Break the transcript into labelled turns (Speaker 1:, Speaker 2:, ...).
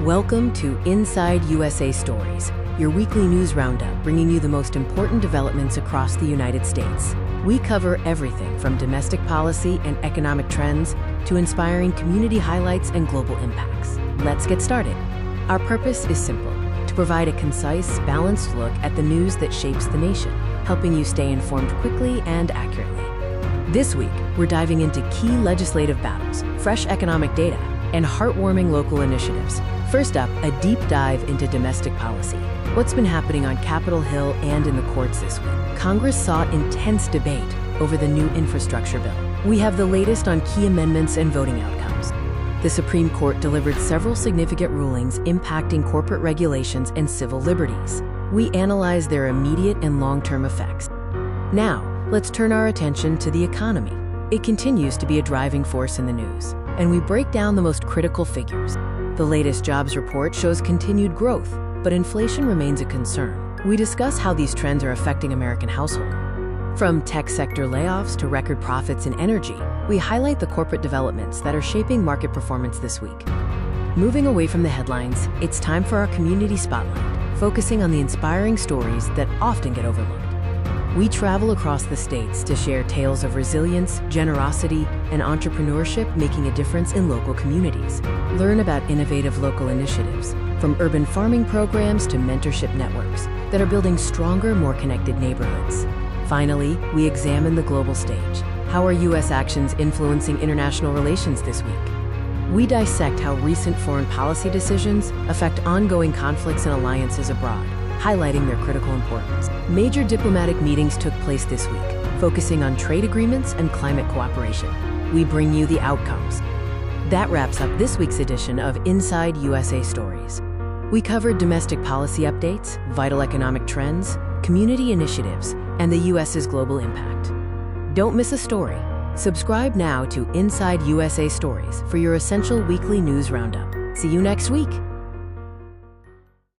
Speaker 1: Welcome to Inside USA Stories, your weekly news roundup bringing you the most important developments across the United States. We cover everything from domestic policy and economic trends to inspiring community highlights and global impacts. Let's get started. Our purpose is simple: to provide a concise, balanced look at the news that shapes the nation, helping you stay informed quickly and accurately. This week, we're diving into key legislative battles, fresh economic data, and heartwarming local initiatives. First up, a deep dive into domestic policy. What's been happening on Capitol Hill and in the courts this week? Congress saw intense debate over the new infrastructure bill. We have the latest on key amendments and voting outcomes. The Supreme Court delivered several significant rulings impacting corporate regulations and civil liberties. We analyze their immediate and long-term effects. Now, let's turn our attention to the economy. It continues to be a driving force in the news, and we break down the most critical figures. The latest jobs report shows continued growth, but inflation remains a concern. We discuss how these trends are affecting American households. From tech sector layoffs to record profits in energy, we highlight the corporate developments that are shaping market performance this week. Moving away from the headlines, it's time for our community spotlight, focusing on the inspiring stories that often get overlooked. We travel across the states to share tales of resilience, generosity, and entrepreneurship making a difference in local communities. Learn about innovative local initiatives, from urban farming programs to mentorship networks that are building stronger, more connected neighborhoods. Finally, we examine the global stage. How are U.S. actions influencing international relations this week? We dissect how recent foreign policy decisions affect ongoing conflicts and alliances abroad, highlighting their critical importance. Major diplomatic meetings took place this week, focusing on trade agreements and climate cooperation. We bring you the outcomes. That wraps up this week's edition of Inside USA Stories. We covered domestic policy updates, vital economic trends, community initiatives, and the U.S.'s global impact. Don't miss a story. Subscribe now to Inside USA Stories for your essential weekly news roundup. See you next week.